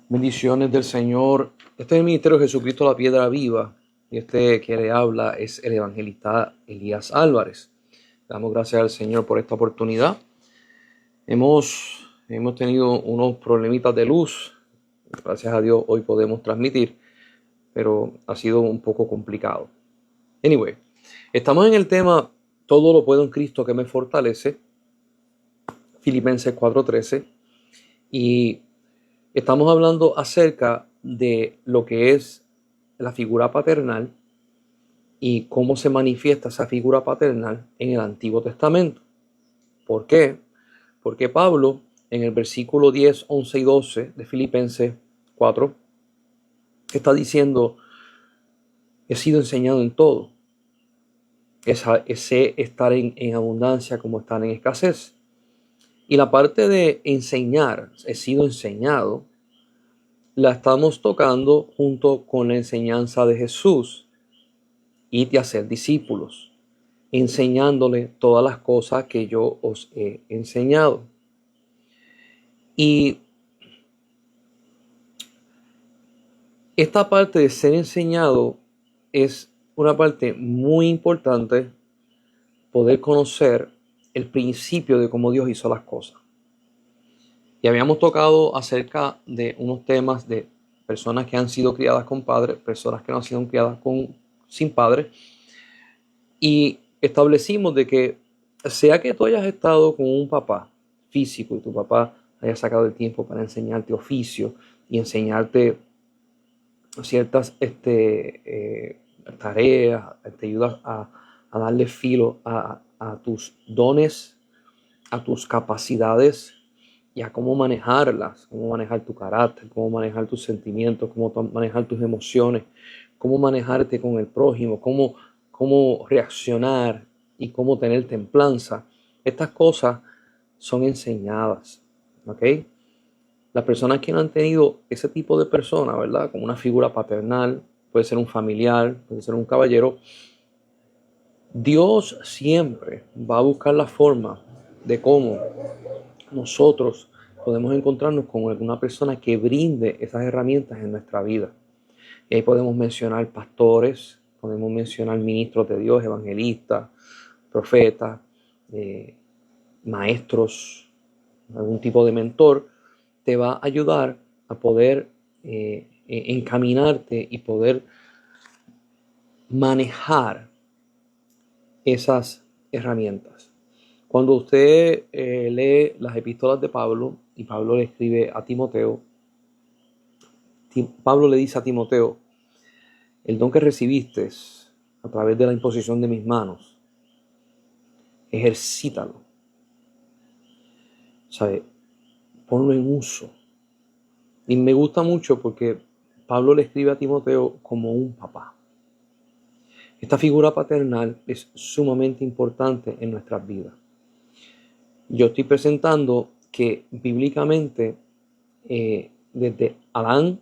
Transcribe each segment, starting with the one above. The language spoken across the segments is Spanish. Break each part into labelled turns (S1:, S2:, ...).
S1: Bendiciones del Señor. Este es el Ministerio de Jesucristo, la Piedra Viva. Y este que le habla es el evangelista Elías Álvarez. Damos gracias al Señor por esta oportunidad. Hemos tenido unos problemitas de luz. Gracias a Dios hoy podemos transmitir, pero ha sido un poco complicado. Anyway, estamos en el tema todo lo puedo en Cristo que me fortalece. Filipenses 4:13. Y estamos hablando acerca de lo que es la figura paternal y cómo se manifiesta esa figura paternal en el Antiguo Testamento. ¿Por qué? Porque Pablo, en el versículo 10, 11 y 12 de Filipenses 4, está diciendo: he sido enseñado en todo. Sé estar en abundancia como estar en escasez. Y la parte de enseñar, he sido enseñado, la estamos tocando junto con la enseñanza de Jesús. Id a ser discípulos, enseñándole todas las cosas que yo os he enseñado. Y esta parte de ser enseñado es una parte muy importante, poder conocer el principio de cómo Dios hizo las cosas. Y habíamos tocado acerca de unos temas de personas que han sido criadas con padres, personas que no han sido criadas sin padres. Y establecimos de que sea que tú hayas estado con un papá físico y tu papá haya sacado el tiempo para enseñarte oficio y enseñarte ciertas tareas, te ayudas a darle filo a tus dones, a tus capacidades y a cómo manejarlas, cómo manejar tu carácter, cómo manejar tus sentimientos, cómo manejar tus emociones, cómo manejarte con el prójimo, cómo reaccionar y cómo tener templanza. Estas cosas son enseñadas, ¿ok? Las personas que no han tenido ese tipo de persona, ¿verdad? Como una figura paternal, puede ser un familiar, puede ser un caballero. Dios siempre va a buscar la forma de cómo nosotros podemos encontrarnos con alguna persona que brinde esas herramientas en nuestra vida. Y ahí podemos mencionar pastores, podemos mencionar ministros de Dios, evangelistas, profetas, maestros, algún tipo de mentor, te va a ayudar a poder encaminarte y poder manejar esas herramientas. Cuando usted lee las epístolas de Pablo, y Pablo le escribe a Timoteo, Pablo le dice a Timoteo: el don que recibiste a través de la imposición de mis manos, ejercítalo. ¿Sabe? Ponlo en uso. Y me gusta mucho porque Pablo le escribe a Timoteo como un papá. Esta figura paternal es sumamente importante en nuestras vidas. Yo estoy presentando que bíblicamente, desde Adán,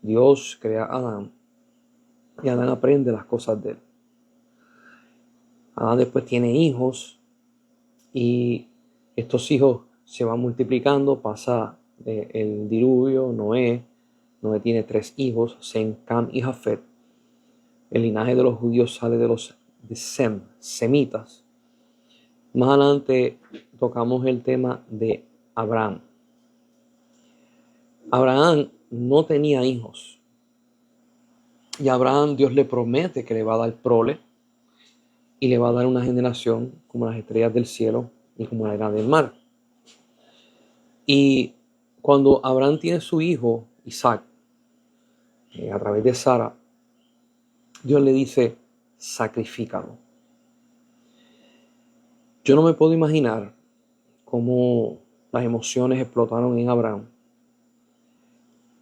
S1: Dios crea a Adán y Adán aprende las cosas de él. Adán después tiene hijos y estos hijos se van multiplicando, pasa el diluvio, Noé tiene 3 hijos, Sem, Cam y Jafet. El linaje de los judíos sale de Sem, semitas. Más adelante tocamos el tema de Abraham. Abraham no tenía hijos. Y a Abraham Dios le promete que le va a dar prole y le va a dar una generación como las estrellas del cielo y como la arena del mar. Y cuando Abraham tiene su hijo Isaac, a través de Sara, Dios le dice: sacrifícalo. Yo no me puedo imaginar cómo las emociones explotaron en Abraham,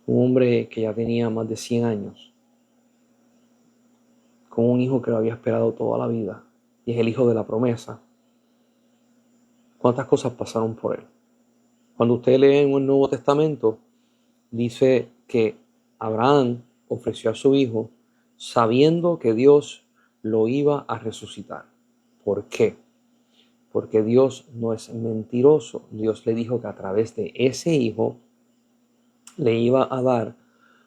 S1: un hombre que ya tenía más de 100 años, con un hijo que lo había esperado toda la vida, y es el hijo de la promesa. ¿Cuántas cosas pasaron por él? Cuando usted lee en el Nuevo Testamento, dice que Abraham ofreció a su hijo sabiendo que Dios lo iba a resucitar. ¿Por qué? Porque Dios no es mentiroso. Dios le dijo que a través de ese hijo le iba a dar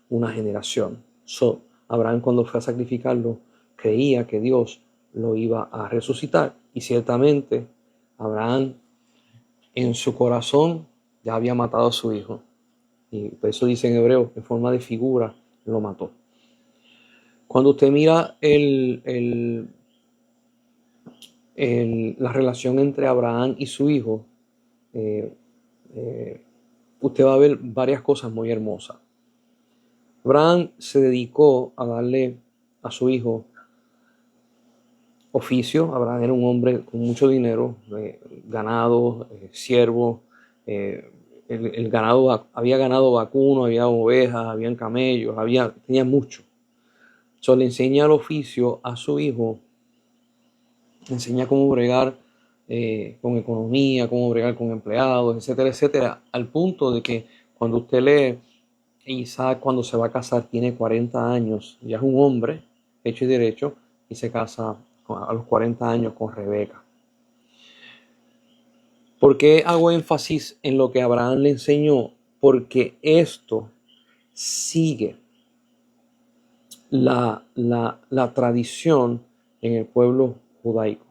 S1: una generación. Abraham, cuando fue a sacrificarlo, creía que Dios lo iba a resucitar. Y ciertamente Abraham en su corazón ya había matado a su hijo. Y por eso dice en hebreo, en forma de figura, lo mató. Cuando usted mira la relación entre Abraham y su hijo, usted va a ver varias cosas muy hermosas. Abraham se dedicó a darle a su hijo oficio. Abraham era un hombre con mucho dinero, ganado, siervo. El ganado, había ganado vacuno, había ovejas, habían camellos, tenía mucho. Le enseña el oficio a su hijo, le enseña cómo bregar con economía, cómo bregar con empleados, etcétera, etcétera, al punto de que cuando usted lee Isaac, cuando se va a casar, tiene 40 años, ya es un hombre hecho y derecho, y se casa a los 40 años con Rebeca. ¿Por qué hago énfasis en lo que Abraham le enseñó? Porque esto sigue la tradición en el pueblo judaico.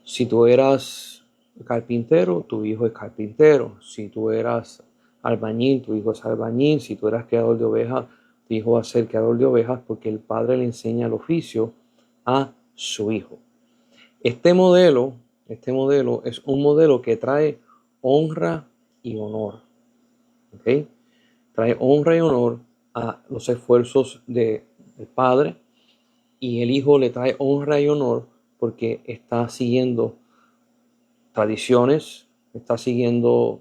S1: Si tú eras carpintero, tu hijo es carpintero. Si tú eras albañil, tu hijo es albañil. Si tú eras criador de ovejas, tu hijo va a ser criador de ovejas, porque el padre le enseña el oficio a su hijo. Este modelo es un modelo que trae honra y honor. ¿Okay? Trae honra y honor a los esfuerzos del padre, y el hijo le trae honra y honor porque está siguiendo tradiciones, está siguiendo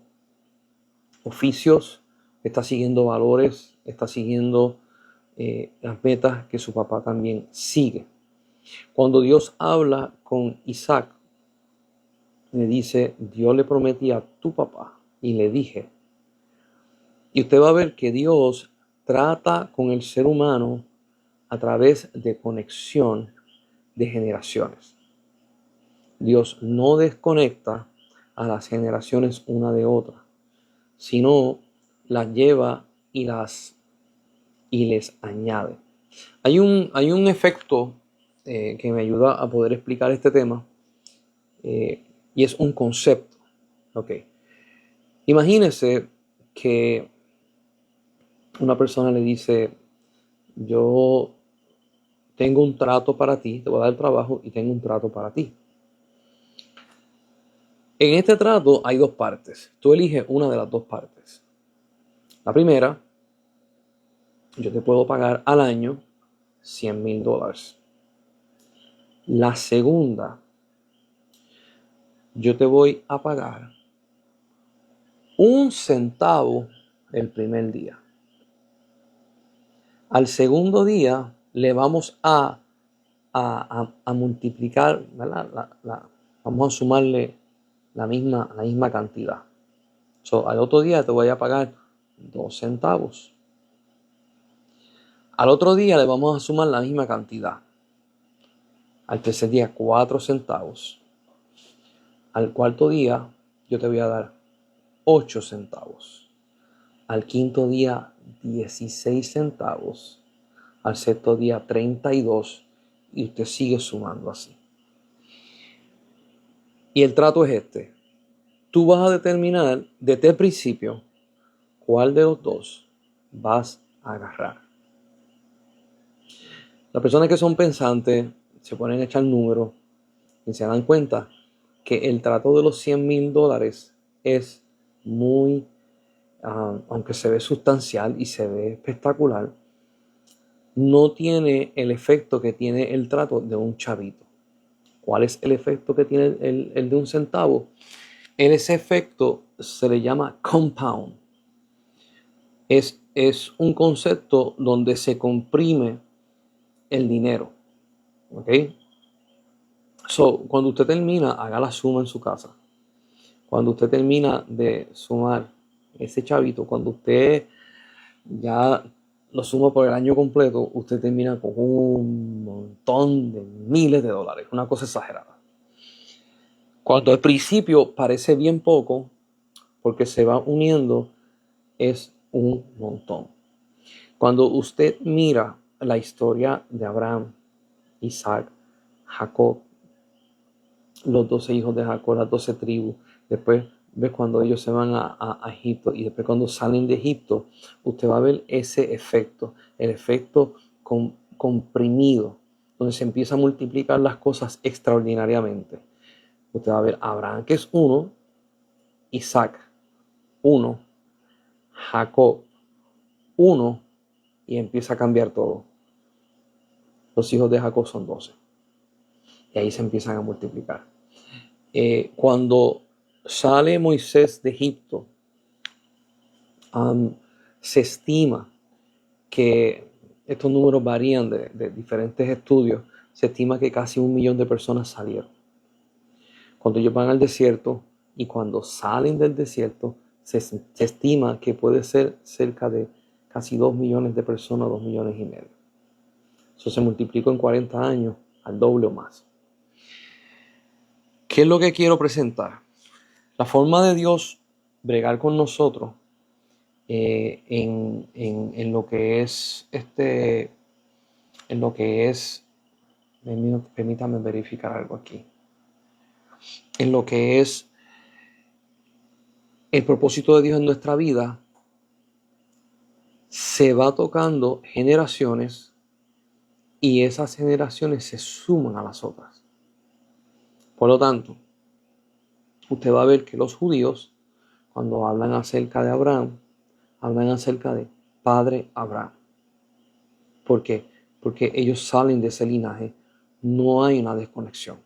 S1: oficios, está siguiendo valores, está siguiendo las metas que su papá también sigue. Cuando Dios habla con Isaac, le dice: Dios le prometí a tu papá y le dije. Y usted va a ver que Dios trata con el ser humano a través de conexión de generaciones. Dios no desconecta a las generaciones una de otra, sino las lleva y les añade. Hay un efecto que me ayuda a poder explicar este tema, y es un concepto. Okay. Imagínese que una persona le dice: yo tengo un trato para ti, te voy a dar trabajo y tengo un trato para ti. En este trato hay dos partes. Tú eliges una de las dos partes. La primera: yo te puedo pagar al año $100,000. La segunda: yo te voy a pagar 1 centavo el primer día. Al segundo día le vamos a multiplicar, ¿verdad? Vamos a sumarle la misma cantidad. Al otro día te voy a pagar 2 centavos. Al otro día le vamos a sumar la misma cantidad. Al tercer día 4 centavos. Al cuarto día yo te voy a dar 8 centavos. Al quinto día 16 centavos. Al sexto día 32, y usted sigue sumando así. Y el trato es este: tú vas a determinar desde el principio cuál de los dos vas a agarrar. Las personas que son pensantes se ponen a echar números y se dan cuenta que el trato de los $100,000 es muy, aunque se ve sustancial y se ve espectacular, no tiene el efecto que tiene el trato de un chavito. ¿Cuál es el efecto que tiene el de un centavo? Ese efecto se le llama compound. Es un concepto donde se comprime el dinero. ¿Ok? Cuando usted termina, haga la suma en su casa. Cuando usted termina de sumar ese chavito, cuando usted ya lo suma por el año completo, usted termina con un montón de miles de dólares. Una cosa exagerada. Cuando al principio parece bien poco, porque se va uniendo es un montón. Cuando usted mira la historia de Abraham, Isaac, Jacob, los 12 hijos de Jacob, las 12 tribus, después ve cuando ellos se van a Egipto y después cuando salen de Egipto, usted va a ver ese efecto, el efecto comprimido, donde se empieza a multiplicar las cosas extraordinariamente. Usted va a ver a Abraham, que es uno, Isaac, uno, Jacob, uno, y empieza a cambiar todo. Los hijos de Jacob son 12. Y ahí se empiezan a multiplicar. Cuando sale Moisés de Egipto, se estima que estos números varían de diferentes estudios. Se estima que casi 1 millón de personas salieron. Cuando ellos van al desierto y cuando salen del desierto, se estima que puede ser cerca de casi 2 millones de personas, 2 millones y medio. Eso se multiplicó en 40 años al doble o más. ¿Qué es lo que quiero presentar? La forma de Dios bregar con nosotros en lo que es permítame verificar algo aquí. En lo que es el propósito de Dios en nuestra vida, se va tocando generaciones y esas generaciones se suman a las otras. Por lo tanto, usted va a ver que los judíos, cuando hablan acerca de Abraham, hablan acerca de Padre Abraham. ¿Por qué? Porque ellos salen de ese linaje. No hay una desconexión.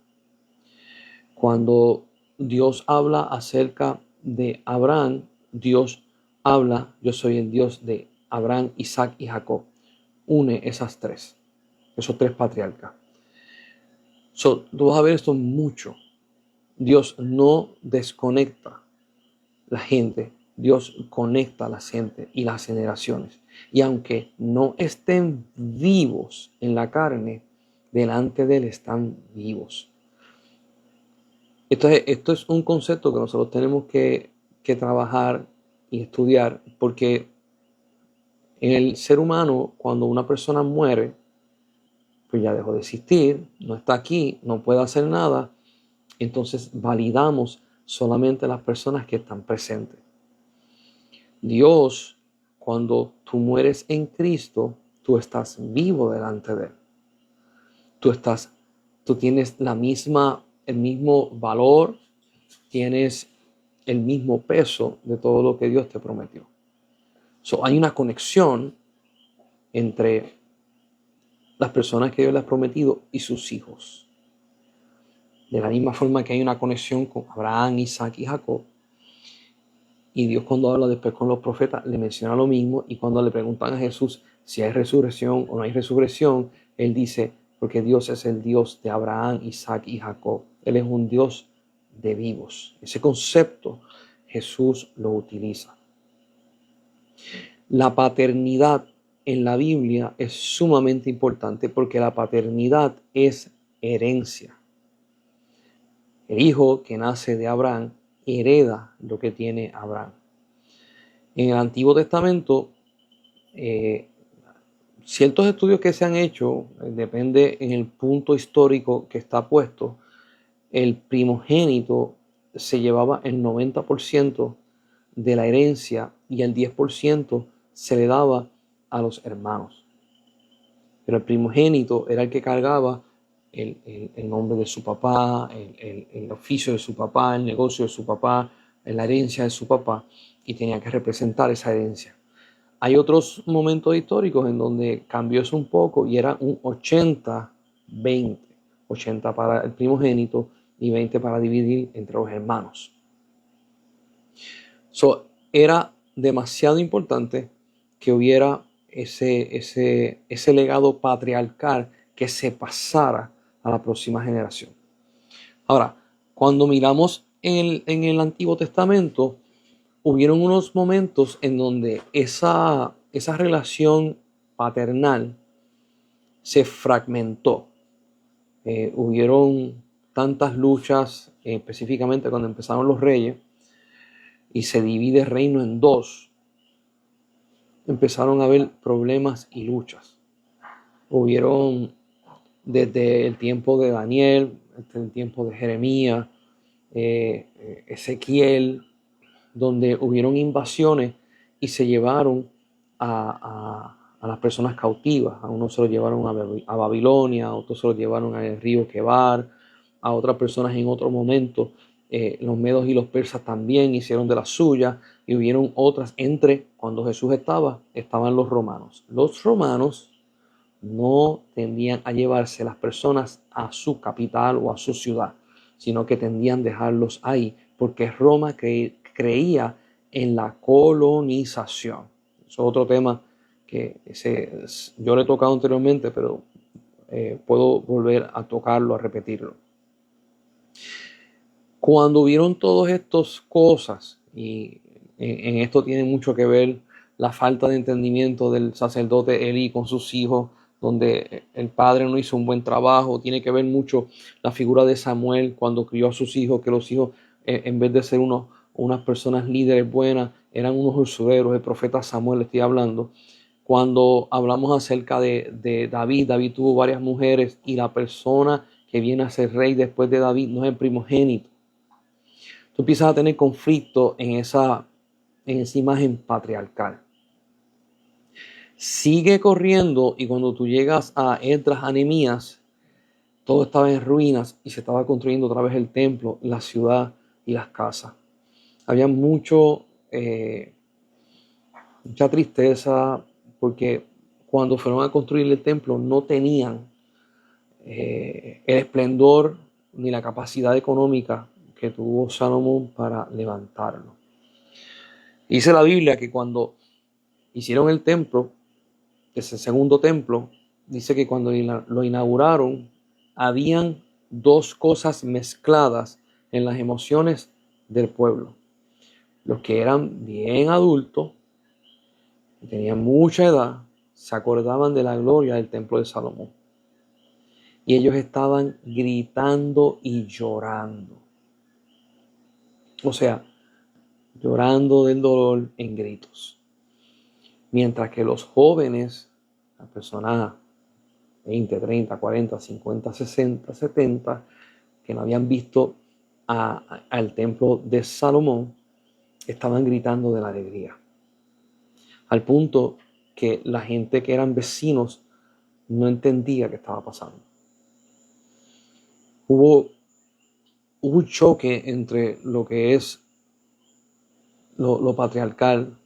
S1: Cuando Dios habla acerca de Abraham, Dios habla, yo soy el Dios de Abraham, Isaac y Jacob. Une esos tres patriarcas. Tú vas a ver esto mucho. Dios no desconecta la gente, Dios conecta a la gente y las generaciones. Y aunque no estén vivos en la carne, delante de Él están vivos. Esto es un concepto que nosotros tenemos que trabajar y estudiar, porque en el ser humano, cuando una persona muere, pues ya dejó de existir, no está aquí, no puede hacer nada, entonces validamos solamente las personas que están presentes. Dios, cuando tú mueres en Cristo, tú estás vivo delante de Él. Tú tienes el mismo valor, tienes el mismo peso de todo lo que Dios te prometió. Hay una conexión entre las personas que Dios les ha prometido y sus hijos. De la misma forma que hay una conexión con Abraham, Isaac y Jacob. Y Dios, cuando habla después con los profetas, le menciona lo mismo. Y cuando le preguntan a Jesús si hay resurrección o no hay resurrección, Él dice, porque Dios es el Dios de Abraham, Isaac y Jacob. Él es un Dios de vivos. Ese concepto Jesús lo utiliza. La paternidad en la Biblia es sumamente importante porque la paternidad es herencia. El hijo que nace de Abraham hereda lo que tiene Abraham. En el Antiguo Testamento, ciertos estudios que se han hecho, depende en el punto histórico que está puesto, el primogénito se llevaba el 90% de la herencia y el 10% se le daba a los hermanos. Pero el primogénito era el que cargaba el nombre de su papá, el oficio de su papá, el negocio de su papá, la herencia de su papá, y tenía que representar esa herencia. Hay otros momentos históricos en donde cambió eso un poco y era un 80-20. 80 para el primogénito y 20 para dividir entre los hermanos. Era demasiado importante que hubiera ese legado patriarcal que se pasara a la próxima generación. Ahora, cuando miramos en el Antiguo Testamento, hubieron unos momentos en donde esa relación paternal se fragmentó. Hubieron tantas luchas, específicamente cuando empezaron los reyes, y se divide el reino en dos. empezaron a haber problemas y luchas. Hubieron desde el tiempo de Daniel, desde el tiempo de Jeremías, Ezequiel, donde hubieron invasiones y se llevaron a las personas cautivas. A unos se los llevaron a Babilonia, a otros se los llevaron al río Quebar, a otras personas en otro momento. Los medos y los persas también hicieron de las suyas, y hubieron otras. Cuando Jesús estaban los romanos. Los romanos no tendían a llevarse las personas a su capital o a su ciudad, sino que tendían a dejarlos ahí, porque Roma creía en la colonización. Eso es otro tema que yo le he tocado anteriormente, pero puedo volver a tocarlo, a repetirlo. Cuando vieron todas estas cosas, y en esto tiene mucho que ver la falta de entendimiento del sacerdote Elí con sus hijos, donde el padre no hizo un buen trabajo. Tiene que ver mucho la figura de Samuel cuando crió a sus hijos, que los hijos, en vez de ser unas personas líderes buenas, eran unos usureros. El profeta Samuel, estoy hablando. Cuando hablamos acerca de David, David tuvo varias mujeres, y la persona que viene a ser rey después de David no es el primogénito. Tú empiezas a tener conflicto en esa imagen patriarcal. Sigue corriendo, y cuando tú llegas a Esdras, a Nehemías, todo estaba en ruinas y se estaba construyendo otra vez el templo, la ciudad y las casas. Había mucha tristeza, porque cuando fueron a construir el templo no tenían el esplendor ni la capacidad económica que tuvo Salomón para levantarlo. Dice la Biblia que cuando hicieron el templo, ese segundo templo, dice que cuando lo inauguraron, habían dos cosas mezcladas en las emociones del pueblo. Los que eran bien adultos, tenían mucha edad, se acordaban de la gloria del templo de Salomón. Y ellos estaban gritando y llorando. O sea, llorando del dolor en gritos. Mientras que los jóvenes, las personas 20, 30, 40, 50, 60, 70, que no habían visto al templo de Salomón, estaban gritando de la alegría. Al punto que la gente que eran vecinos no entendía qué estaba pasando. Hubo un choque entre lo que es lo patriarcal,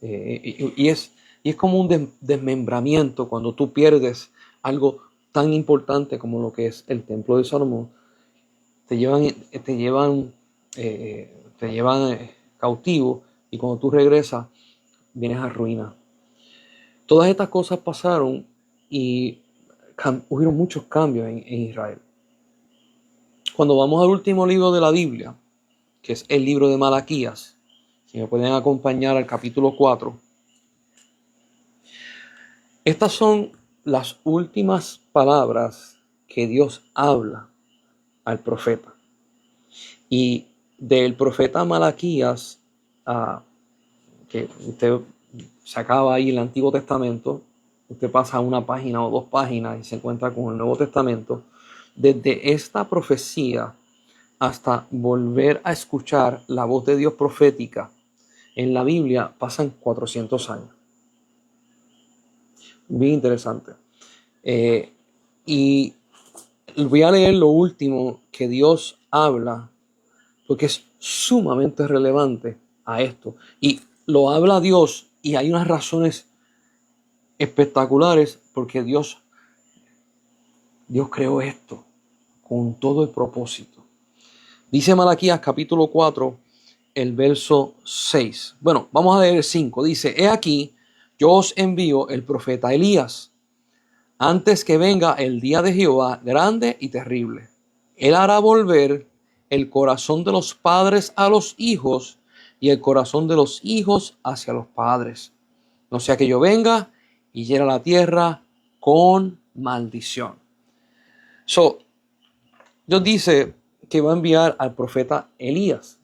S1: y es como un desmembramiento cuando tú pierdes algo tan importante como lo que es el templo de Salomón. Te llevan cautivo, y cuando tú regresas vienes a ruina. Todas estas cosas pasaron, y hubieron muchos cambios en Israel. Cuando vamos al último libro de la Biblia, que es el libro de Malaquías, si me pueden acompañar al capítulo 4, estas son las últimas palabras que Dios habla al profeta. Y del profeta Malaquías, que usted sacaba ahí el Antiguo Testamento, usted pasa una página o dos páginas y se encuentra con el Nuevo Testamento. Desde esta profecía hasta volver a escuchar la voz de Dios profética en la Biblia pasan 400 años. Bien interesante. Y voy a leer lo último que Dios habla, porque es sumamente relevante a esto. Y lo habla Dios, y hay unas razones espectaculares, porque Dios creó esto con todo el propósito. Dice Malaquías capítulo 4, el verso 6. Bueno, vamos a leer el 5. Dice: He aquí, yo os envío el profeta Elías, antes que venga el día de Jehová grande y terrible. Él hará volver el corazón de los padres a los hijos, y el corazón de los hijos hacia los padres, no sea que yo venga y hiera la tierra con maldición. Dios dice que va a enviar al profeta Elías.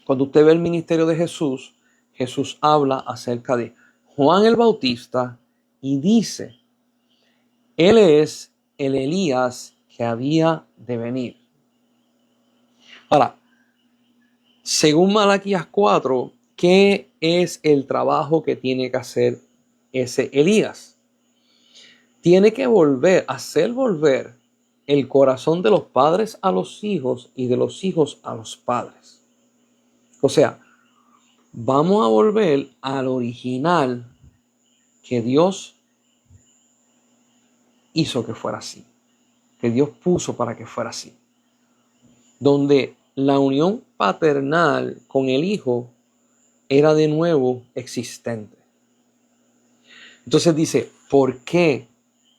S1: Cuando usted ve el ministerio de Jesús, Jesús habla acerca de Juan el Bautista y dice, él es el Elías que había de venir. Ahora, según Malaquías 4, ¿qué es el trabajo que tiene que hacer ese Elías? Tiene que hacer volver el corazón de los padres a los hijos y de los hijos a los padres. O sea, vamos a volver al original que Dios hizo que fuera así, que Dios puso para que fuera así, donde la unión paternal con el hijo era de nuevo existente. Entonces dice, ¿por qué?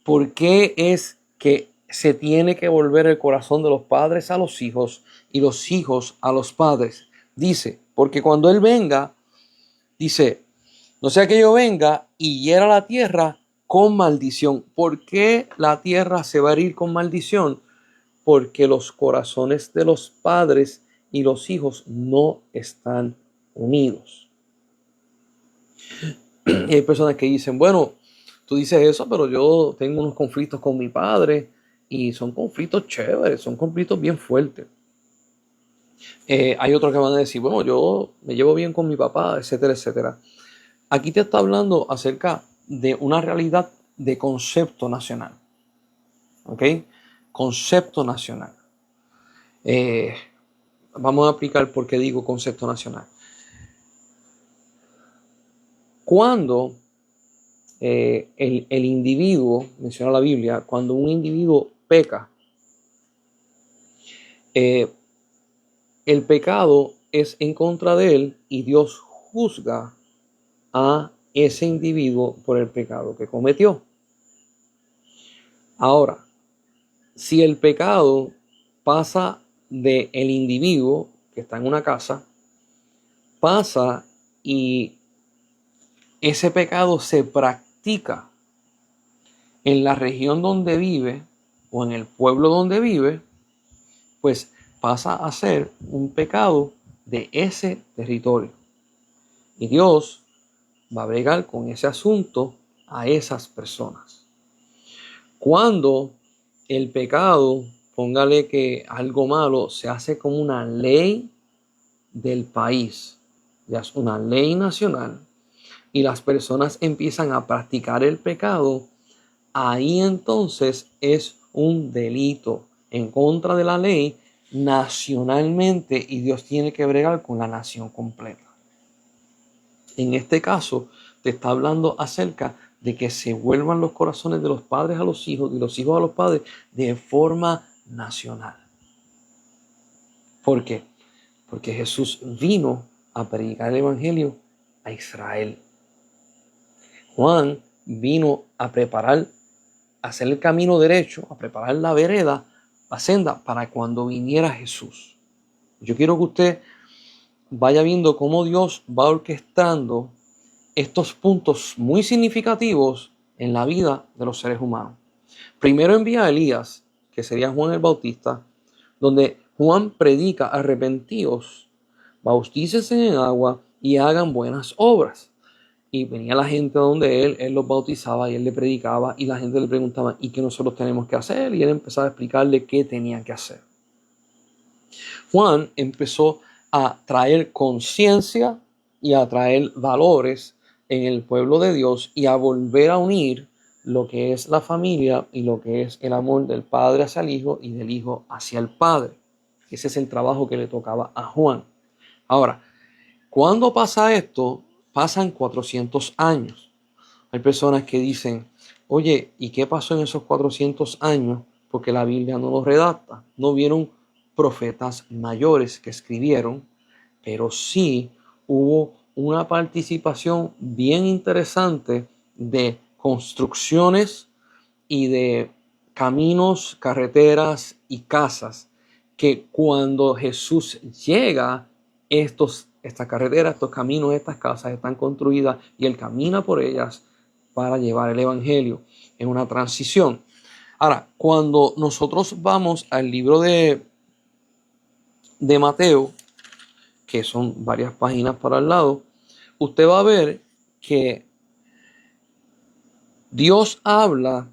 S1: ¿Por qué es que se tiene que volver el corazón de los padres a los hijos y los hijos a los padres? Dice, porque cuando Él venga, dice, no sea que yo venga y hiera la tierra con maldición. ¿Por qué la tierra se va a herir con maldición? Porque los corazones de los padres y los hijos no están unidos. Y hay personas que dicen, bueno, tú dices eso, pero yo tengo unos conflictos con mi padre y son conflictos chéveres, son conflictos bien fuertes. Hay otros que van a decir, bueno, yo me llevo bien con mi papá, etcétera, etcétera. Aquí te está hablando acerca de una realidad de concepto nacional. ¿Ok? Concepto nacional. Vamos a explicar por qué digo concepto nacional. Cuando el individuo, menciona la Biblia, cuando un individuo peca, el pecado es en contra de él y Dios juzga a ese individuo por el pecado que cometió. Ahora, si el pecado pasa del individuo que está en una casa, pasa y ese pecado se practica en la región donde vive o en el pueblo donde vive, pues pasa a ser un pecado de ese territorio. Y Dios va a bregar con ese asunto a esas personas. Cuando el pecado, póngale que algo malo, se hace como una ley del país, ya es una ley nacional, y las personas empiezan a practicar el pecado, ahí entonces es un delito en contra de la ley nacionalmente y Dios tiene que bregar con la nación completa. En este caso, te está hablando acerca de que se vuelvan los corazones de los padres a los hijos y los hijos a los padres de forma nacional. ¿Por qué? Porque Jesús vino a predicar el evangelio a Israel. Juan vino a preparar, a hacer el camino derecho, a preparar la vereda, la senda, para cuando viniera Jesús. Yo quiero que usted vaya viendo cómo Dios va orquestando estos puntos muy significativos en la vida de los seres humanos. Primero envía a Elías, que sería Juan el Bautista, donde Juan predica: arrepentíos, bautícense en agua y hagan buenas obras. Y venía la gente donde él los bautizaba y él le predicaba y la gente le preguntaba, ¿y qué nosotros tenemos que hacer? Y él empezaba a explicarle qué tenían que hacer. Juan empezó a traer conciencia y a traer valores en el pueblo de Dios y a volver a unir lo que es la familia y lo que es el amor del padre hacia el hijo y del hijo hacia el padre. Ese es el trabajo que le tocaba a Juan. Ahora, ¿cuándo pasa esto? Pasan 400 años. Hay personas que dicen, oye, ¿y qué pasó en esos 400 años? Porque la Biblia no lo redacta. No vieron profetas mayores que escribieron, pero sí hubo una participación bien interesante de construcciones y de caminos, carreteras y casas que cuando Jesús llega, estas carreteras, estos caminos, estas casas están construidas y Él camina por ellas para llevar el evangelio en una transición. Ahora, cuando nosotros vamos al libro de Mateo, que son varias páginas para el lado, usted va a ver que Dios habla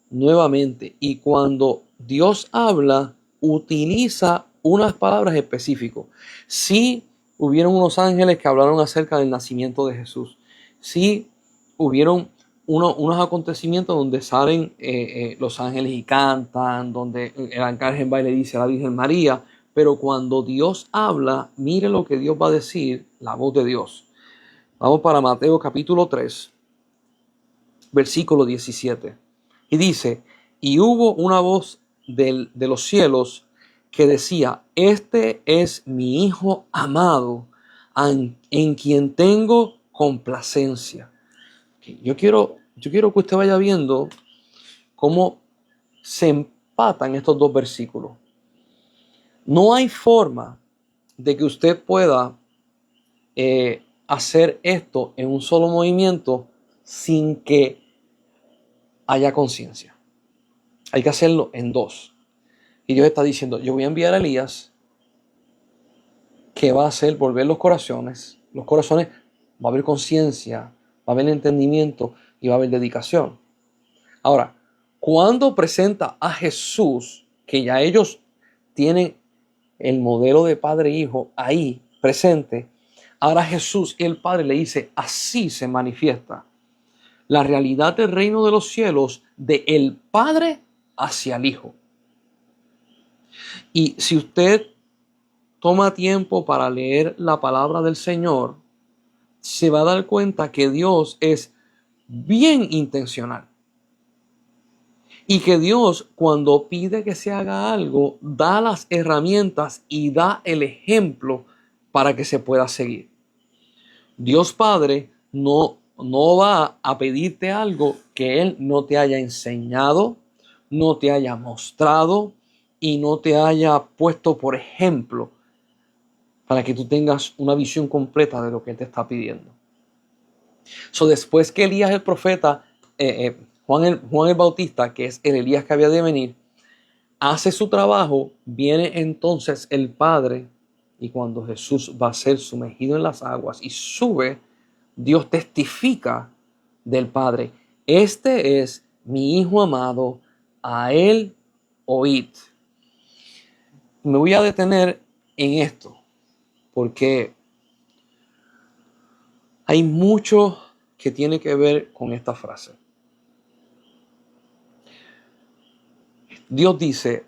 S1: nuevamente, y cuando Dios habla, utiliza unas palabras específicas. Sí, hubieron unos ángeles que hablaron acerca del nacimiento de Jesús. Sí, hubieron unos acontecimientos donde salen los ángeles y cantan, donde el arcángel va y le dice a la Virgen María, pero cuando Dios habla, mire lo que Dios va a decir, la voz de Dios. Vamos para Mateo capítulo 3, versículo 17. Y dice, y hubo una voz de los cielos que decía, este es mi Hijo amado, en quien tengo complacencia. Yo quiero que usted vaya viendo cómo se empatan estos dos versículos. No hay forma de que usted pueda hacer esto en un solo movimiento sin que haya conciencia. Hay que hacerlo en dos. Y Dios está diciendo, yo voy a enviar a Elías, que va a hacer volver los corazones. Los corazones, va a haber conciencia, va a haber entendimiento y va a haber dedicación. Ahora, cuando presenta a Jesús, que ya ellos tienen el modelo de padre e hijo ahí presente, ahora Jesús y el Padre le dice, así se manifiesta la realidad del reino de los cielos de el Padre hacia el Hijo. Y si usted toma tiempo para leer la palabra del Señor, se va a dar cuenta que Dios es bien intencional. Y que Dios, cuando pide que se haga algo, da las herramientas y da el ejemplo para que se pueda seguir. Dios Padre no va a pedirte algo que Él no te haya enseñado, no te haya mostrado y no te haya puesto por ejemplo para que tú tengas una visión completa de lo que Él te está pidiendo. Después que Elías el profeta, Juan el Bautista, que es el Elías que había de venir, hace su trabajo, viene entonces el Padre, y cuando Jesús va a ser sumergido en las aguas y sube, Dios testifica del Padre. Este es mi Hijo amado, a Él oíd. Me voy a detener en esto, porque hay mucho que tiene que ver con esta frase. Dios dice,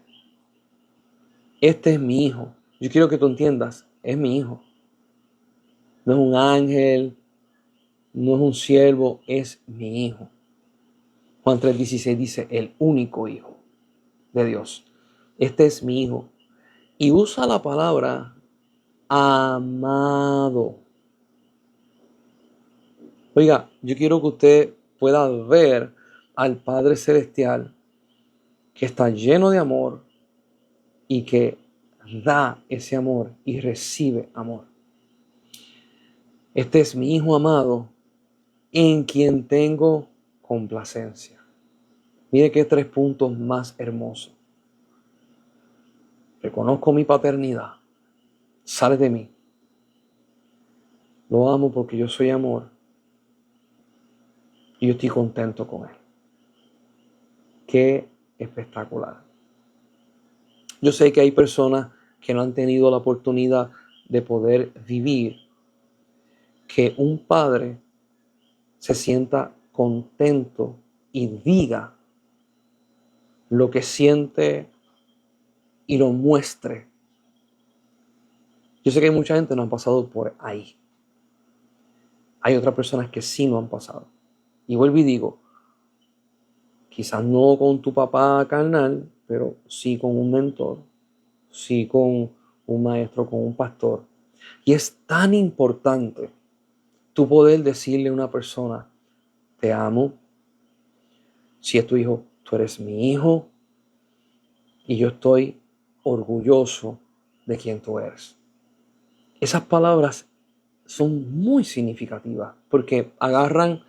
S1: este es mi hijo. Yo quiero que tú entiendas, es mi hijo. No es un ángel, no es un siervo, es mi hijo. Juan 3:16 dice, el único hijo de Dios. Este es mi hijo. Y usa la palabra amado. Oiga, yo quiero que usted pueda ver al Padre Celestial que está lleno de amor y que da ese amor y recibe amor. Este es mi Hijo amado en quien tengo complacencia. Mire qué 3 puntos más hermosos. Reconozco mi paternidad. Sale de mí. Lo amo porque yo soy amor. Y yo estoy contento con Él. Qué espectacular. Yo sé que hay personas que no han tenido la oportunidad de poder vivir que un padre se sienta contento y diga lo que siente y lo muestre. Yo sé que hay mucha gente que no ha pasado por ahí. Hay otras personas que sí no han pasado. Y vuelvo y digo, quizás no con tu papá carnal, pero sí con un mentor, sí con un maestro, con un pastor. Y es tan importante tú poder decirle a una persona, te amo. Si es tu hijo, tú eres mi hijo. Y yo estoy orgulloso de quien tú eres. Esas palabras son muy significativas porque agarran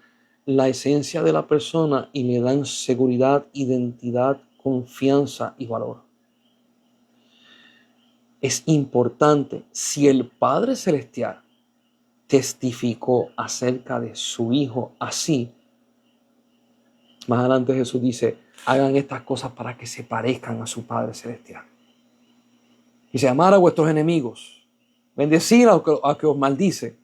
S1: la esencia de la persona y le dan seguridad, identidad, confianza y valor. Es importante, si el Padre Celestial testificó acerca de su Hijo así. Más adelante Jesús dice, hagan estas cosas para que se parezcan a su Padre Celestial. Dice, amar a vuestros enemigos, bendecir a que os maldice.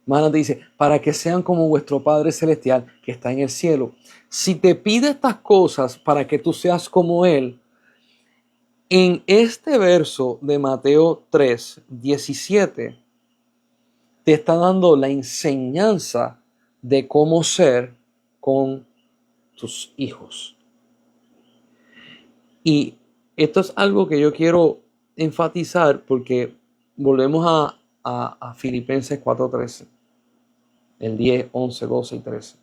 S1: Más adelante dice, para que sean como vuestro Padre Celestial que está en el cielo. Si te pide estas cosas para que tú seas como Él, en este verso de Mateo 3:17, te está dando la enseñanza de cómo ser con tus hijos. Y esto es algo que yo quiero enfatizar porque volvemos a Filipenses 4:13, el 10, 11, 12 y 13.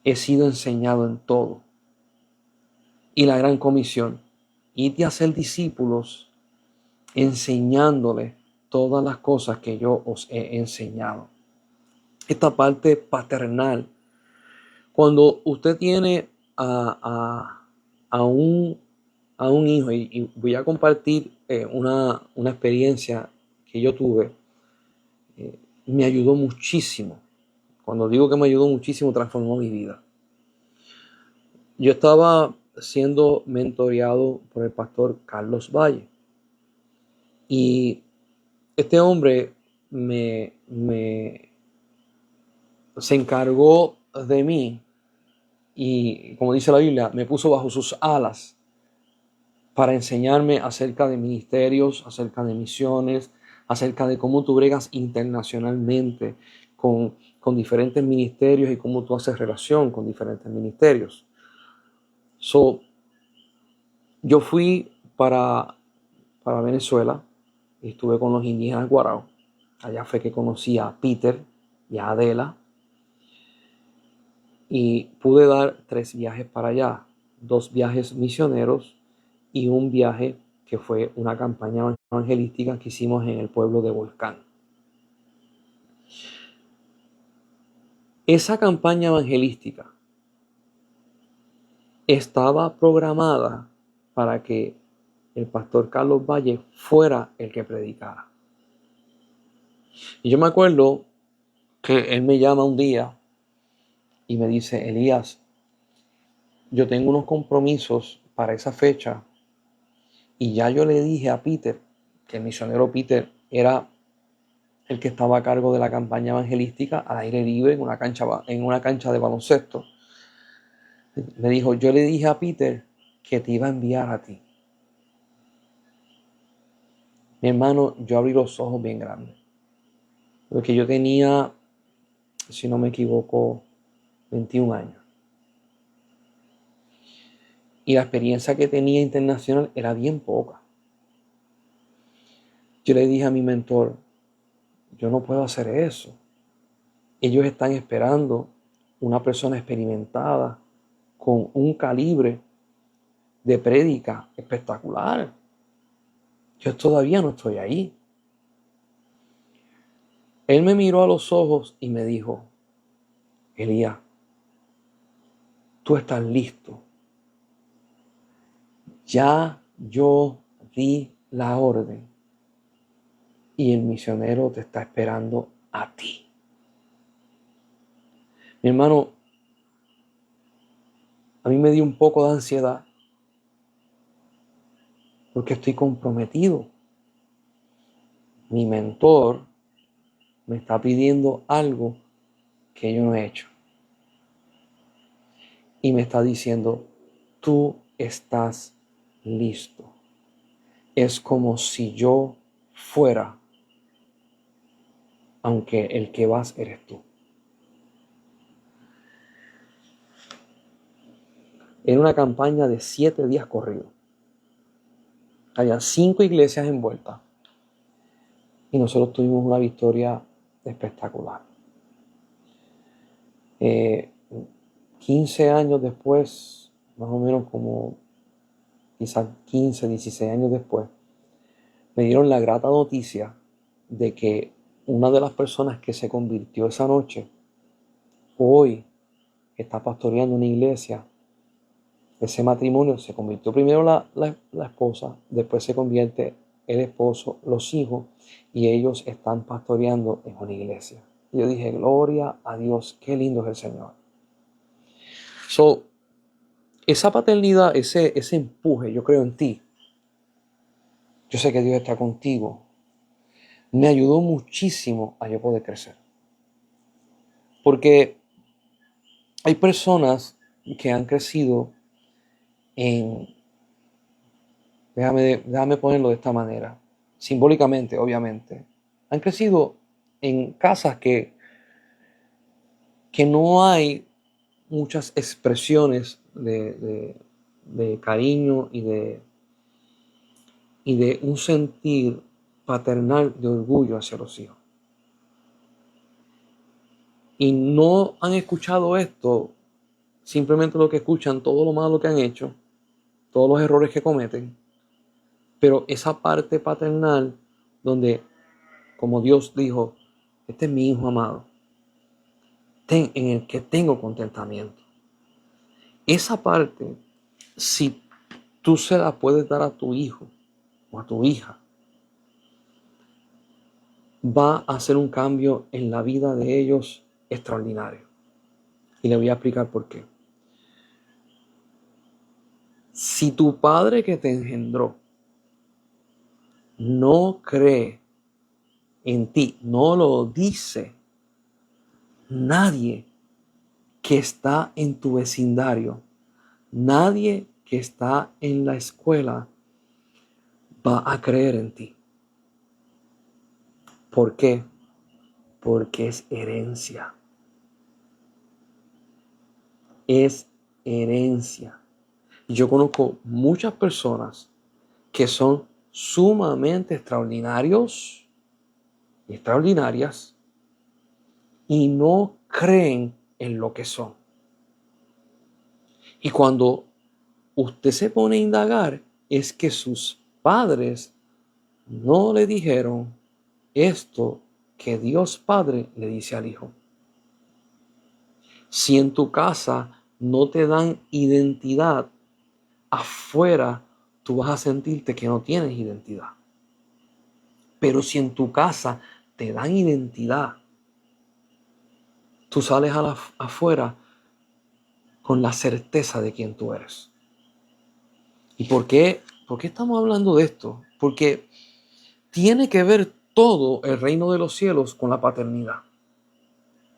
S1: He sido enseñado en todo. Y la gran comisión, id a hacer discípulos enseñándoles todas las cosas que yo os he enseñado. Esta parte paternal, cuando usted tiene a un hijo, y voy a compartir una experiencia que yo tuve, me ayudó muchísimo. Cuando digo que me ayudó muchísimo, transformó mi vida. Yo estaba siendo mentoreado por el pastor Carlos Valle. Y este hombre se encargó de mí y, como dice la Biblia, me puso bajo sus alas para enseñarme acerca de ministerios, acerca de misiones, acerca de cómo tú bregas internacionalmente con diferentes ministerios y cómo tú haces relación con diferentes ministerios. Yo fui para Venezuela y estuve con los indígenas Guarao. Allá fue que conocí a Peter y a Adela. Y pude dar 3 viajes para allá. 2 viajes misioneros y un viaje que fue una campaña evangelística que hicimos en el pueblo de Volcán. Esa campaña evangelística estaba programada para que el pastor Carlos Valle fuera el que predicara. Y yo me acuerdo que él me llama un día y me dice, Elías, yo tengo unos compromisos para esa fecha y ya yo le dije a Peter, que el misionero Peter era el que estaba a cargo de la campaña evangelística al aire libre en una cancha de baloncesto. Me dijo, yo le dije a Peter que te iba a enviar a ti. Mi hermano, yo abrí los ojos bien grandes. Porque yo tenía, si no me equivoco, 21 años. Y la experiencia que tenía internacional era bien poca. Yo le dije a mi mentor, yo no puedo hacer eso. Ellos están esperando una persona experimentada con un calibre de prédica espectacular. Yo todavía no estoy ahí. Él me miró a los ojos y me dijo, Elías, tú estás listo. Ya yo di la orden y el misionero te está esperando a ti. Mi hermano, a mí me dio un poco de ansiedad porque estoy comprometido. Mi mentor me está pidiendo algo que yo no he hecho. Y me está diciendo, tú estás listo. Es como si yo fuera, aunque el que vas eres tú. En una campaña de 7 días corridos. Había 5 iglesias envueltas. Y nosotros tuvimos una victoria espectacular. 15 años después, más o menos como quizás 15, 16 años después, me dieron la grata noticia de que una de las personas que se convirtió esa noche, hoy está pastoreando una iglesia. Ese matrimonio se convirtió primero la esposa, después se convierte el esposo, los hijos, y ellos están pastoreando en una iglesia. Y yo dije, gloria a Dios, qué lindo es el Señor. So, esa paternidad, ese empuje, yo creo en ti. Yo sé que Dios está contigo. Me ayudó muchísimo a yo poder crecer. Porque hay personas que han crecido en, déjame ponerlo de esta manera, simbólicamente, obviamente. Han crecido en casas que no hay muchas expresiones de cariño y de un sentir paternal de orgullo hacia los hijos. Y no han escuchado esto, simplemente lo que escuchan, todo lo malo que han hecho, todos los errores que cometen, pero esa parte paternal donde, como Dios dijo, este es mi hijo amado, en el que tengo contentamiento. Esa parte, si tú se la puedes dar a tu hijo o a tu hija, va a hacer un cambio en la vida de ellos extraordinario. Y le voy a explicar por qué. Si tu padre que te engendró no cree en ti, no lo dice, nadie que está en tu vecindario, nadie que está en la escuela va a creer en ti. ¿Por qué? Porque es herencia. Es herencia. Yo conozco muchas personas que son sumamente extraordinarios y extraordinarias y no creen en lo que son. Y cuando usted se pone a indagar, es que sus padres no le dijeron esto que Dios Padre le dice al Hijo. Si en tu casa no te dan identidad, afuera tú vas a sentirte que no tienes identidad. Pero si en tu casa te dan identidad, tú sales afuera con la certeza de quién tú eres. ¿Y por qué estamos hablando de esto? Porque tiene que ver todo el reino de los cielos con la paternidad.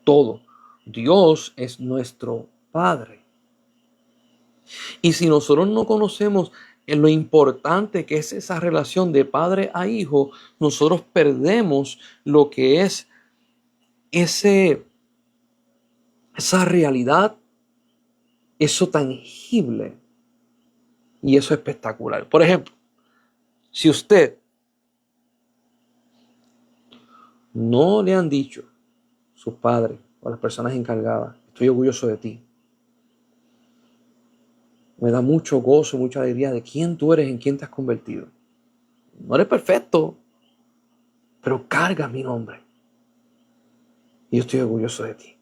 S1: Todo. Dios es nuestro Padre. Y si nosotros no conocemos lo importante que es esa relación de padre a hijo, nosotros perdemos lo que es esa realidad, eso tangible y eso espectacular. Por ejemplo, si usted no le han dicho sus padres o las personas encargadas, estoy orgulloso de ti, me da mucho gozo, mucha alegría de quién tú eres, en quién te has convertido. No eres perfecto, pero cargas mi nombre. Y yo estoy orgulloso de ti.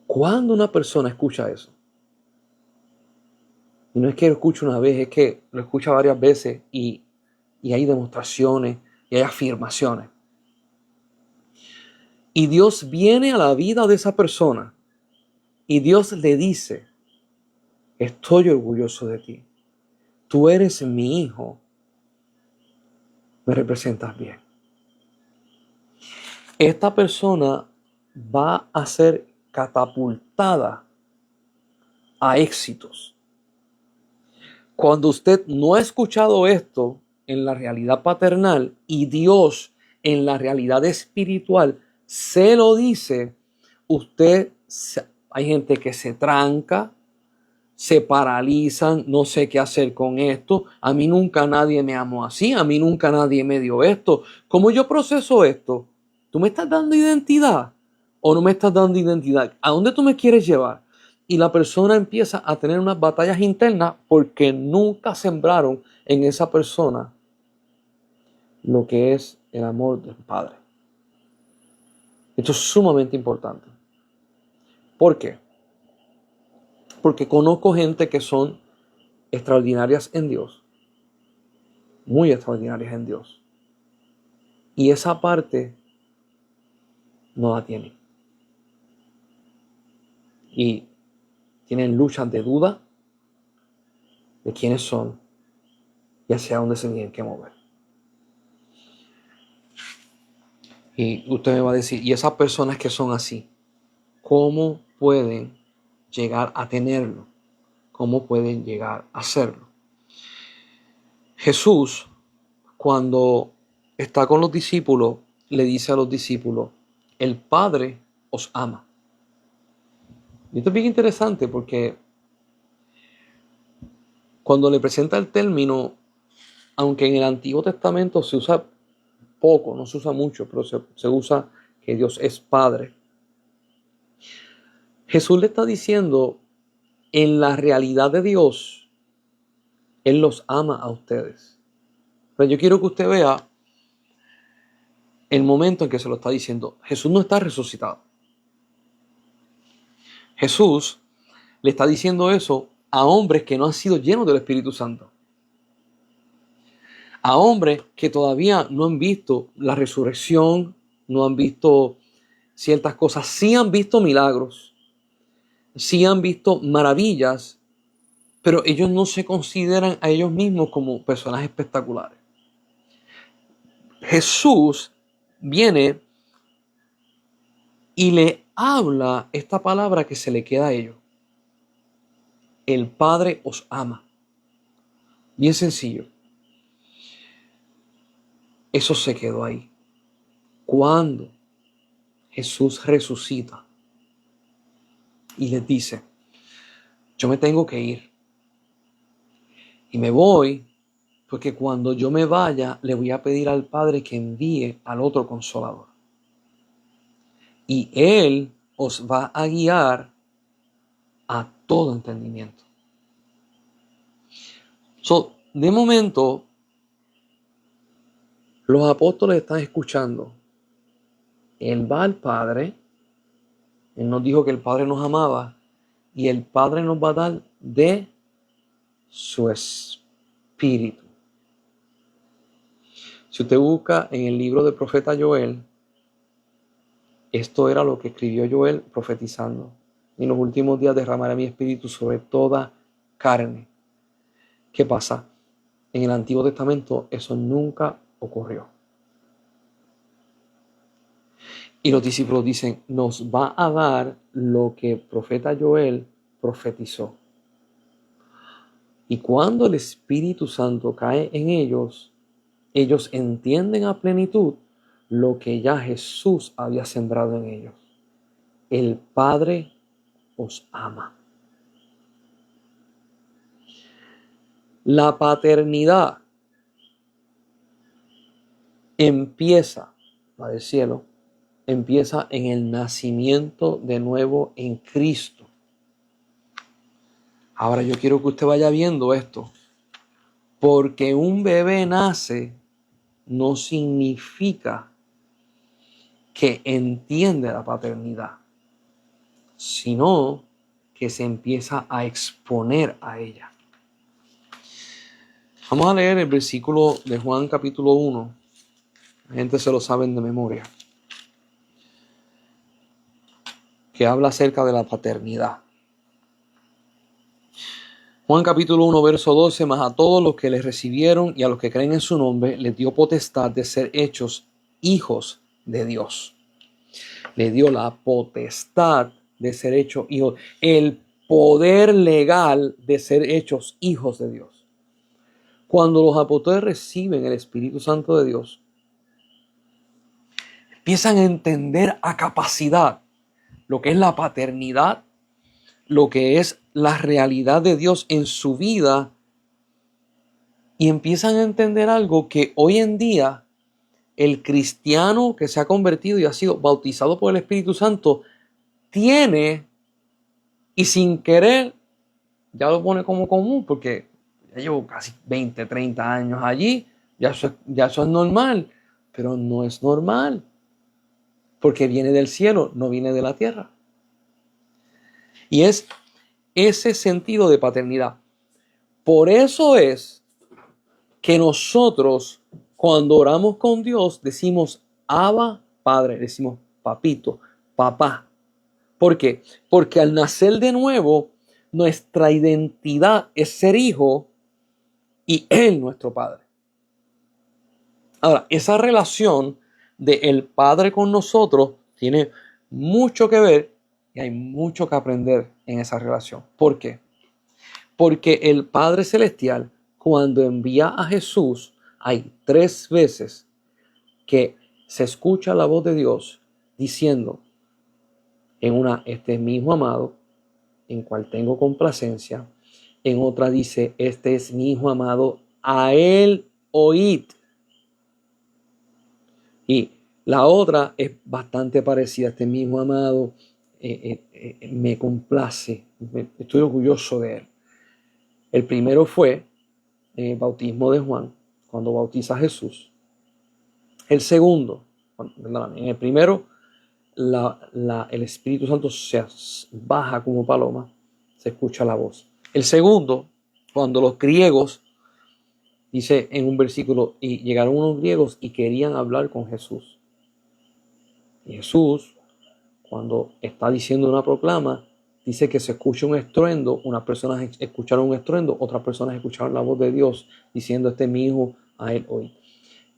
S1: Cuando una persona escucha eso, y no es que lo escuche una vez, es que lo escucha varias veces y hay demostraciones y hay afirmaciones. Y Dios viene a la vida de esa persona y Dios le dice, estoy orgulloso de ti. Tú eres mi hijo. Me representas bien. Esta persona va a ser catapultada a éxitos. Cuando usted no ha escuchado esto en la realidad paternal y Dios en la realidad espiritual se lo dice, hay gente que se tranca, se paralizan, no sé qué hacer con esto, a mí nunca nadie me amó así, a mí nunca nadie me dio esto. ¿Cómo yo proceso esto? ¿Tú me estás dando identidad o no me estás dando identidad? ¿A dónde tú me quieres llevar? Y la persona empieza a tener unas batallas internas porque nunca sembraron en esa persona lo que es el amor del Padre. Esto es sumamente importante. ¿Por qué? Porque conozco gente que son extraordinarias en Dios muy extraordinarias en Dios. Y esa parte no la tienen. Y tienen luchas de duda de quiénes son y hacia dónde se tienen que mover. Y usted me va a decir, ¿y esas personas que son así, cómo pueden llegar a tenerlo? ¿Cómo pueden llegar a hacerlo? Jesús, cuando está con los discípulos, le dice a los discípulos, el Padre os ama. Y esto es bien interesante porque cuando le presenta el término, aunque en el Antiguo Testamento se usa poco, no se usa mucho, pero se usa que Dios es Padre. Jesús le está diciendo, en la realidad de Dios, Él los ama a ustedes. Pero yo quiero que usted vea el momento en que se lo está diciendo. Jesús no está resucitado. Jesús le está diciendo eso a hombres que no han sido llenos del Espíritu Santo. A hombres que todavía no han visto la resurrección, no han visto ciertas cosas. Sí han visto milagros, sí han visto maravillas, pero ellos no se consideran a ellos mismos como personas espectaculares. Jesús viene y le habla esta palabra que se le queda a ellos. El Padre os ama. Bien sencillo. Eso se quedó ahí. Cuando Jesús resucita y les dice, yo me tengo que ir. Y me voy porque cuando yo me vaya le voy a pedir al Padre que envíe al otro Consolador. Y Él os va a guiar a todo entendimiento. De momento, los apóstoles están escuchando. Él va al Padre. Él nos dijo que el Padre nos amaba. Y el Padre nos va a dar de su Espíritu. Si usted busca en el libro del profeta Joel, esto era lo que escribió Joel profetizando. En los últimos días derramaré mi espíritu sobre toda carne. ¿Qué pasa? En el Antiguo Testamento eso nunca ocurrió. Y los discípulos dicen, nos va a dar lo que el profeta Joel profetizó. Y cuando el Espíritu Santo cae en ellos, ellos entienden a plenitud lo que ya Jesús había sembrado en ellos. El Padre os ama. La paternidad empieza, la del cielo, empieza en el nacimiento de nuevo en Cristo. Ahora yo quiero que usted vaya viendo esto. Porque un bebé nace no significa que entiende la paternidad, sino que se empieza a exponer a ella. Vamos a leer el versículo de Juan capítulo 1. La gente se lo sabe de memoria. Que habla acerca de la paternidad. Juan capítulo 1, verso 12, mas a todos los que le recibieron y a los que creen en su nombre, les dio potestad de ser hechos hijos de Dios. Le dio la potestad de ser hechos hijos, el poder legal de ser hechos hijos de Dios. Cuando los apóstoles reciben el Espíritu Santo de Dios, empiezan a entender a capacidad lo que es la paternidad, lo que es la realidad de Dios en su vida, y empiezan a entender algo que hoy en día el cristiano que se ha convertido y ha sido bautizado por el Espíritu Santo tiene, y sin querer ya lo pone como común, porque ya llevo casi 20, 30 años allí, ya eso es normal, pero no es normal, porque viene del cielo, no viene de la tierra. Y es ese sentido de paternidad. Por eso es que nosotros cuando oramos con Dios decimos Abba, Padre, decimos papito, papá. ¿Por qué? Porque al nacer de nuevo, nuestra identidad es ser hijo y Él nuestro Padre. Ahora, esa relación de el Padre con nosotros tiene mucho que ver y hay mucho que aprender en esa relación. ¿Por qué? Porque el Padre Celestial, cuando envía a Jesús, hay 3 veces que se escucha la voz de Dios diciendo, en una, este es mi Hijo amado, en cual tengo complacencia. En otra dice, este es mi Hijo amado, a Él oíd. Y la otra es bastante parecida, este mismo amado me complace, estoy orgulloso de Él. El primero fue el bautismo de Juan, cuando bautiza a Jesús. El segundo, en el primero, el Espíritu Santo se baja como paloma, se escucha la voz. El segundo, cuando los griegos, dice en un versículo, y llegaron unos griegos y querían hablar con Jesús. Y Jesús, cuando está diciendo una proclama, dice que se escucha un estruendo, unas personas escucharon un estruendo, otras personas escucharon la voz de Dios diciendo, este es mi Hijo, a Él oí.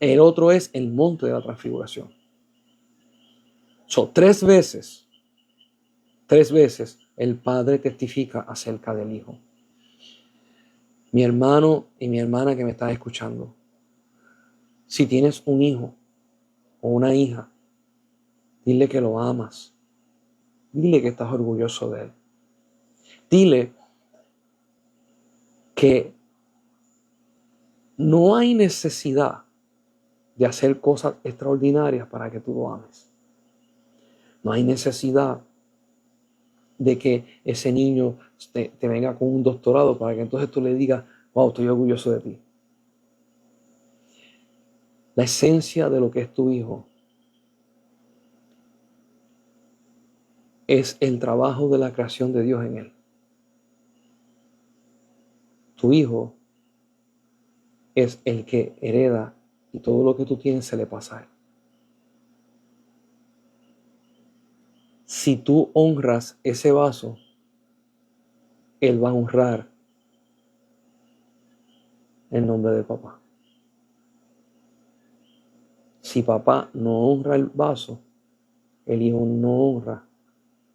S1: El otro es el monte de la transfiguración. Son 3 veces el Padre testifica acerca del Hijo. Mi hermano y mi hermana que me están escuchando, si tienes un hijo o una hija, dile que lo amas. Dile que estás orgulloso de él. Dile que no hay necesidad de hacer cosas extraordinarias para que tú lo ames. No hay necesidad de que ese niño te venga con un doctorado para que entonces tú le digas, wow, estoy orgulloso de ti. La esencia de lo que es tu hijo es el trabajo de la creación de Dios en él. Tu hijo es el que hereda y todo lo que tú tienes se le pasa a él. Si tú honras ese vaso, él va a honrar el nombre de papá. Si papá no honra el vaso, el hijo no honra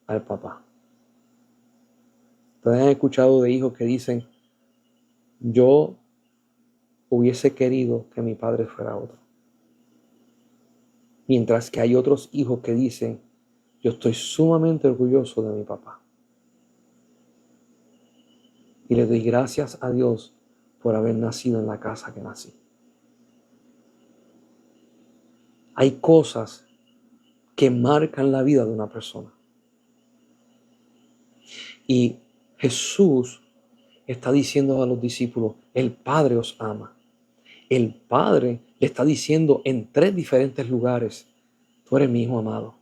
S1: al papá. Ustedes han escuchado de hijos que dicen, yo hubiese querido que mi padre fuera otro. Mientras que hay otros hijos que dicen, yo estoy sumamente orgulloso de mi papá. Y le doy gracias a Dios por haber nacido en la casa que nací. Hay cosas que marcan la vida de una persona. Y Jesús está diciendo a los discípulos, el Padre os ama. El Padre le está diciendo en 3 diferentes lugares, tú eres mi Hijo amado.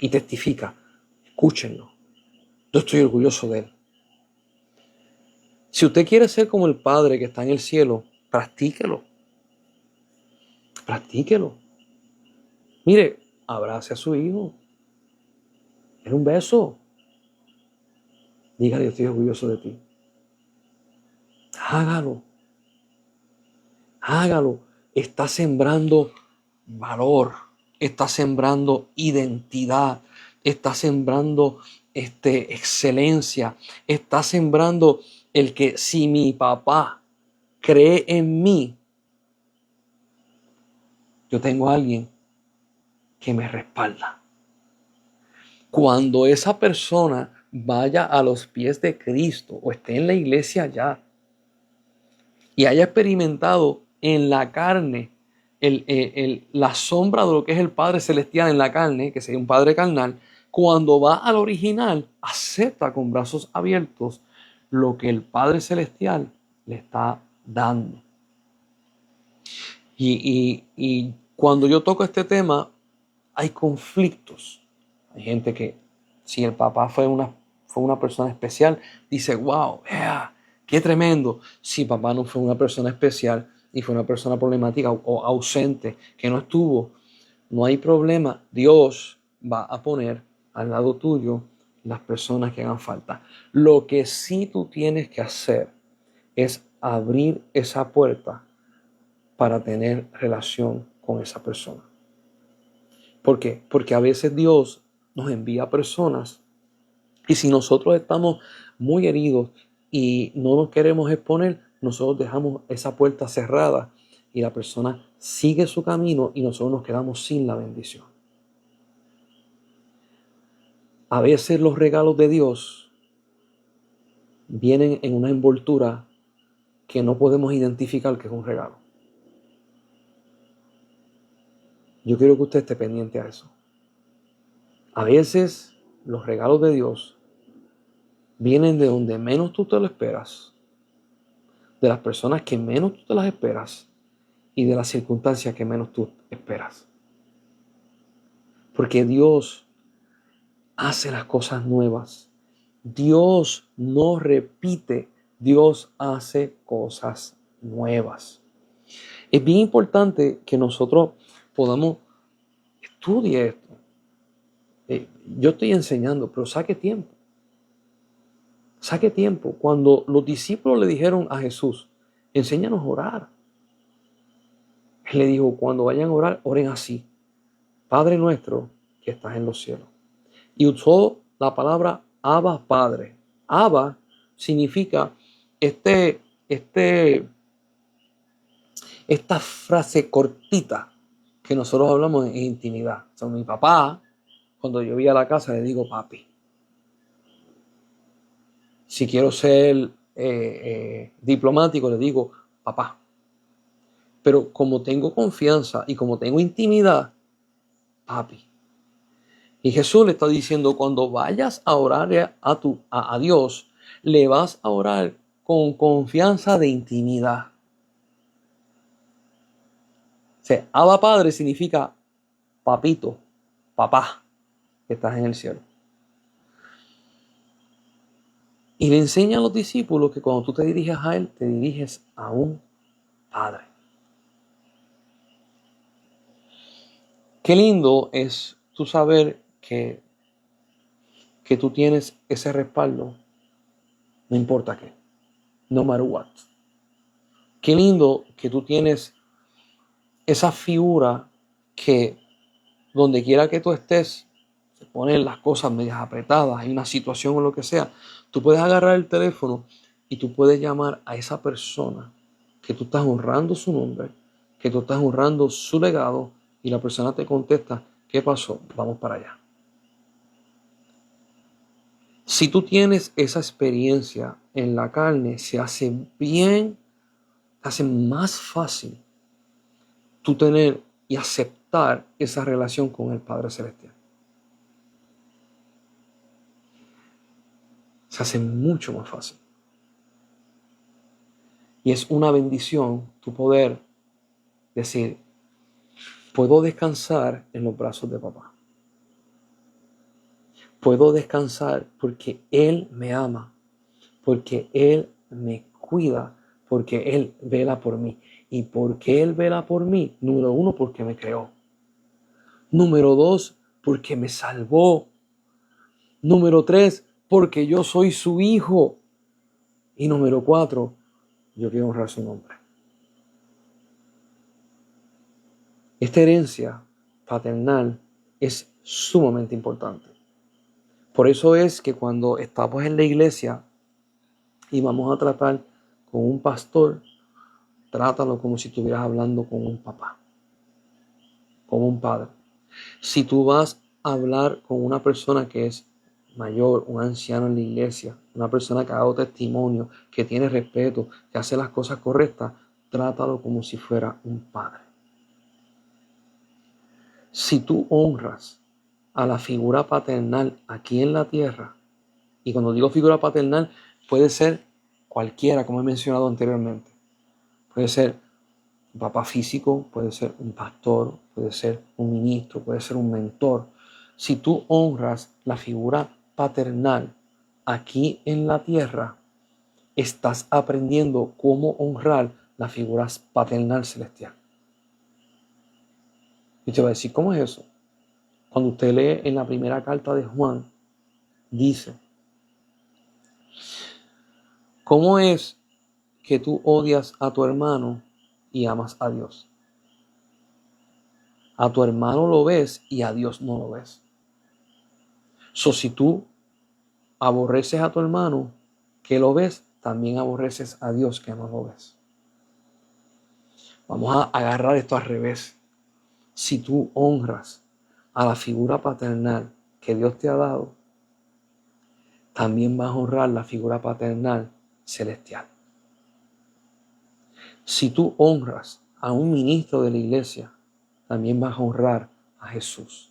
S1: Y testifica, escúchenlo. Yo estoy orgulloso de él. Si usted quiere ser como el Padre que está en el cielo, practíquelo. Practíquelo. Mire, abrace a su hijo. Dale un beso. Dígale, yo estoy orgulloso de ti. Hágalo. Hágalo. Está sembrando valor. Está sembrando identidad. Está sembrando excelencia. Está sembrando el que si mi papá cree en mí, yo tengo a alguien que me respalda. Cuando esa persona vaya a los pies de Cristo o esté en la iglesia ya y haya experimentado en la carne la sombra de lo que es el Padre Celestial en la carne, que sería un Padre carnal, cuando va al original, acepta con brazos abiertos lo que el Padre Celestial le está dando. Y cuando yo toco este tema, hay conflictos. Hay gente que, si el papá fue una persona especial, dice, wow, yeah, qué tremendo. Si papá no fue una persona especial, y fue una persona problemática o ausente, que no estuvo, no hay problema. Dios va a poner al lado tuyo las personas que hagan falta. Lo que sí tú tienes que hacer es abrir esa puerta para tener relación con esa persona. ¿Por qué? Porque a veces Dios nos envía personas y si nosotros estamos muy heridos y no nos queremos exponer, nosotros dejamos esa puerta cerrada y la persona sigue su camino y nosotros nos quedamos sin la bendición. A veces los regalos de Dios vienen en una envoltura que no podemos identificar que es un regalo. Yo quiero que usted esté pendiente a eso. A veces los regalos de Dios vienen de donde menos tú te lo esperas, de las personas que menos tú te las esperas y de las circunstancias que menos tú esperas. Porque Dios hace las cosas nuevas. Dios no repite, Dios hace cosas nuevas. Es bien importante que nosotros podamos estudiar esto. Yo estoy enseñando, pero saque tiempo. Saque tiempo. Cuando los discípulos le dijeron a Jesús, enséñanos a orar. Él le dijo, cuando vayan a orar, oren así. Padre nuestro que estás en los cielos. Y usó la palabra Abba Padre. Abba significa esta frase cortita que nosotros hablamos en intimidad. O sea, mi papá, cuando yo voy a la casa, le digo papi. Si quiero ser diplomático, le digo papá. Pero como tengo confianza y como tengo intimidad, papi. Y Jesús le está diciendo, cuando vayas a orar a Dios, le vas a orar con confianza de intimidad. O sea, Abba Padre significa papito, papá, que estás en el cielo. Y le enseña a los discípulos que cuando tú te diriges a Él, te diriges a un Padre. Qué lindo es tú saber que tú tienes ese respaldo, no importa qué, no matter what. Qué lindo que tú tienes esa figura que donde quiera que tú estés, se ponen las cosas medias apretadas, hay una situación o lo que sea, tú puedes agarrar el teléfono y tú puedes llamar a esa persona que tú estás honrando su nombre, que tú estás honrando su legado y la persona te contesta, ¿qué pasó? Vamos para allá. Si tú tienes esa experiencia en la carne, se hace más fácil tú tener y aceptar esa relación con el Padre Celestial. Se hace mucho más fácil. Y es una bendición tu poder decir, puedo descansar en los brazos de papá. Puedo descansar porque Él me ama, porque Él me cuida, porque Él vela por mí. ¿Y por qué Él vela por mí? Número 1, porque me creó. Número 2, porque me salvó. Número 3, porque yo soy su hijo. Y número 4, yo quiero honrar su nombre. Esta herencia paternal es sumamente importante. Por eso es que cuando estamos en la iglesia y vamos a tratar con un pastor, trátalo como si estuvieras hablando con un papá, como un padre. Si tú vas a hablar con una persona que es mayor, un anciano en la iglesia, una persona que ha dado testimonio, que tiene respeto, que hace las cosas correctas, trátalo como si fuera un padre. Si tú honras a la figura paternal aquí en la tierra, y cuando digo figura paternal, puede ser cualquiera, como he mencionado anteriormente. Puede ser un papá físico, puede ser un pastor, puede ser un ministro, puede ser un mentor. Si tú honras la figura paternal aquí en la tierra, estás aprendiendo cómo honrar la figura paternal celestial. Y te va a decir, ¿cómo es eso? Cuando usted lee en la primera carta de Juan, dice, ¿cómo es que tú odias a tu hermano y amas a Dios? A tu hermano lo ves y a Dios no lo ves. Si tú aborreces a tu hermano que lo ves, también aborreces a Dios que no lo ves. Vamos a agarrar esto al revés. Si tú honras a la figura paternal que Dios te ha dado, también vas a honrar la figura paternal celestial. Si tú honras a un ministro de la iglesia, también vas a honrar a Jesús.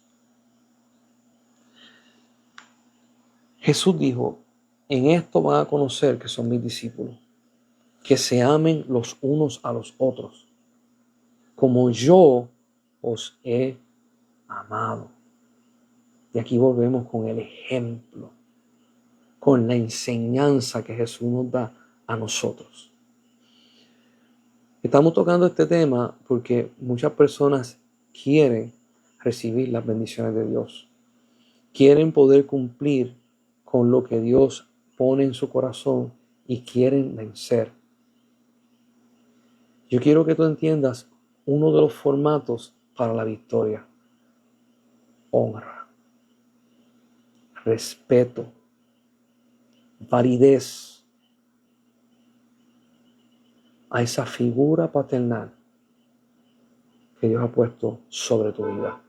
S1: Jesús dijo, en esto van a conocer que son mis discípulos, que se amen los unos a los otros, como yo os he amado. Y aquí volvemos con el ejemplo, con la enseñanza que Jesús nos da a nosotros. Estamos tocando este tema porque muchas personas quieren recibir las bendiciones de Dios. Quieren poder cumplir con lo que Dios pone en su corazón y quieren vencer. Yo quiero que tú entiendas uno de los formatos para la victoria. Honra, respeto, validez a esa figura paternal que Dios ha puesto sobre tu vida.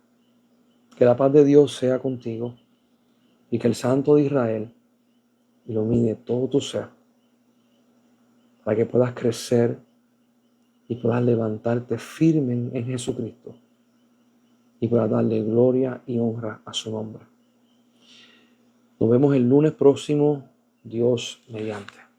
S1: Que la paz de Dios sea contigo y que el Santo de Israel ilumine todo tu ser para que puedas crecer y puedas levantarte firme en Jesucristo y puedas darle gloria y honra a su nombre. Nos vemos el lunes próximo, Dios mediante.